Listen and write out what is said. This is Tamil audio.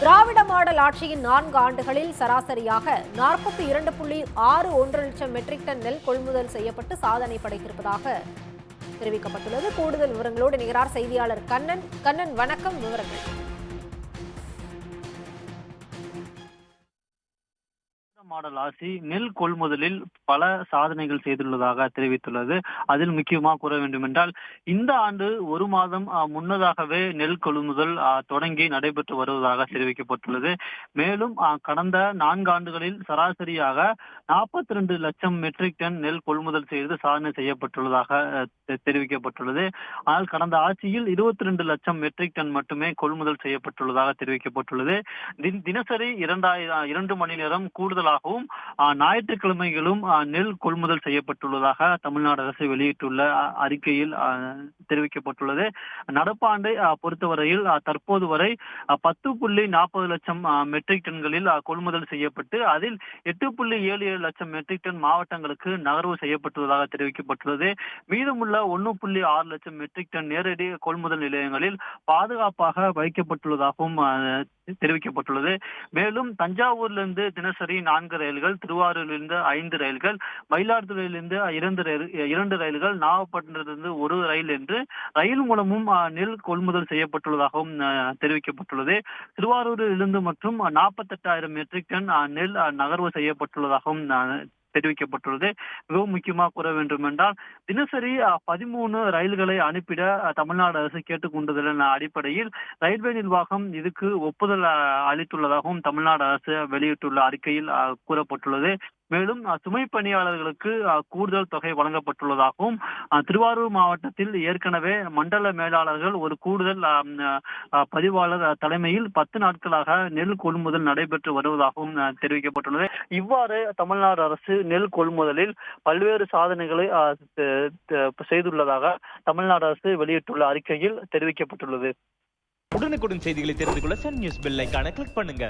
திராவிட மாடல் ஆட்சியின் 4 ஆண்டுகளில் சராசரியாக 42.61 லட்சம் மெட்ரிக் டன் நெல் கொள்முதல் செய்யப்பட்டு சாதனை படைத்திருப்பதாக தெரிவிக்கப்பட்டுள்ளது. கூடுதல் விவரங்களோடு இணைகிறார் செய்தியாளர் கண்ணன். கண்ணன், வணக்கம். விவரங்கள். மாடல் ஆட்சி நெல் கொள்முதலில் பல சாதனைகள் செய்துள்ளதாக தெரிவித்துள்ளது. அதில் முக்கியமாக கூற வேண்டும் என்றால், இந்த ஆண்டு ஒரு மாதம் முன்னதாகவே நெல் கொள்முதல் தொடங்கி நடைபெற்று வருவதாக தெரிவிக்கப்பட்டுள்ளது. மேலும் கடந்த 4 ஆண்டுகளில் சராசரியாக 42 லட்சம் மெட்ரிக் டன் நெல் கொள்முதல் செய்து சாதனை செய்யப்பட்டுள்ளதாக தெரிவிக்கப்பட்டுள்ளது. ஆனால் கடந்த ஆட்சியில் 22 லட்சம் மெட்ரிக் டன் மட்டுமே கொள்முதல் செய்யப்பட்டுள்ளதாக தெரிவிக்கப்பட்டுள்ளது. தினசரி 2 மணி நேரம் கூடுதலாகவும் ஞாயிற்றுக்கிழமைகளும் நெல் கொள்முதல் செய்யப்பட்டுள்ளதாக தமிழ்நாடு அரசு வெளியிட்டுள்ள அறிக்கையில் தெரிவிக்கப்பட்டுள்ளது. நடப்பாண்டை பொறுத்தவரையில் தற்போது வரை 10.40 லட்சம் மெட்ரிக் டன்களில் கொள்முதல் செய்யப்பட்டு அதில் 8.77 லட்சம் மெட்ரிக் டன் மாவட்டங்களுக்கு நகர்வு செய்யப்பட்டுள்ளதாக தெரிவிக்கப்பட்டுள்ளது. மீதமுள்ள 1.6 லட்சம் மெட்ரிக் டன் நேரடி கொள்முதல் நிலையங்களில் பாதுகாப்பாக வைக்கப்பட்டுள்ளதாகவும் தெரிவிக்கப்பட்டுள்ளது. மேலும் தஞ்சாவூரிலிருந்து தினசரி 4 ரயில்கள், திருவாரூரிலிருந்து 5 ரயில்கள், மயிலாடுதுறையிலிருந்து 2 ரயில்கள், நாகப்பட்டினத்திலிருந்து 1 ரயில் என்று ரயில் மூலமும் நெல் கொள்முதல் செய்யப்பட்டுள்ளதாகவும் தெரிவிக்கப்பட்டுள்ளது. திருவாரூரில் இருந்து மற்றும் 48,000 மெட்ரிக் டன் நெல் நகர்வு செய்யப்பட்டுள்ளதாகவும் தெரிவிக்கப்பட்டுள்ளது. மிகவும் முக்கியமாக கூற வேண்டும் என்றால், தினசரி 13 ரயில்களை அனுப்பிட தமிழ்நாடு அரசு கேட்டுக்கொண்டதன் அடிப்படையில் ரயில்வே நிர்வாகம் இதுக்கு ஒப்புதல் அளித்துள்ளதாகவும் தமிழ்நாடு அரசு வெளியிட்டுள்ள அறிக்கையில் கூறப்பட்டுள்ளது. மேலும் சுமை பணியாளர்களுக்கு கூடுதல் தொகை வழங்கப்பட்டுள்ளதாகவும், திருவாரூர் மாவட்டத்தில் ஏற்கனவே மண்டல மேலாளர்கள் ஒரு கூடுதல் பதிவாளர் தலைமையில் 10 நாட்களாக நெல் கொள்முதல் நடைபெற்று வருவதாகவும் தெரிவிக்கப்பட்டுள்ளது. இவ்வாறு தமிழ்நாடு அரசு நெல் கொள்முதலில் பல்வேறு சாதனைகளை செய்துள்ளதாக தமிழ்நாடு அரசு வெளியிட்டுள்ள அறிக்கையில் தெரிவிக்கப்பட்டுள்ளது. உடனுக்குடன் செய்திகளை தெரிந்து கொள்ள சன் நியூஸ் பெல் ஐகானை கிளிக் பண்ணுங்க.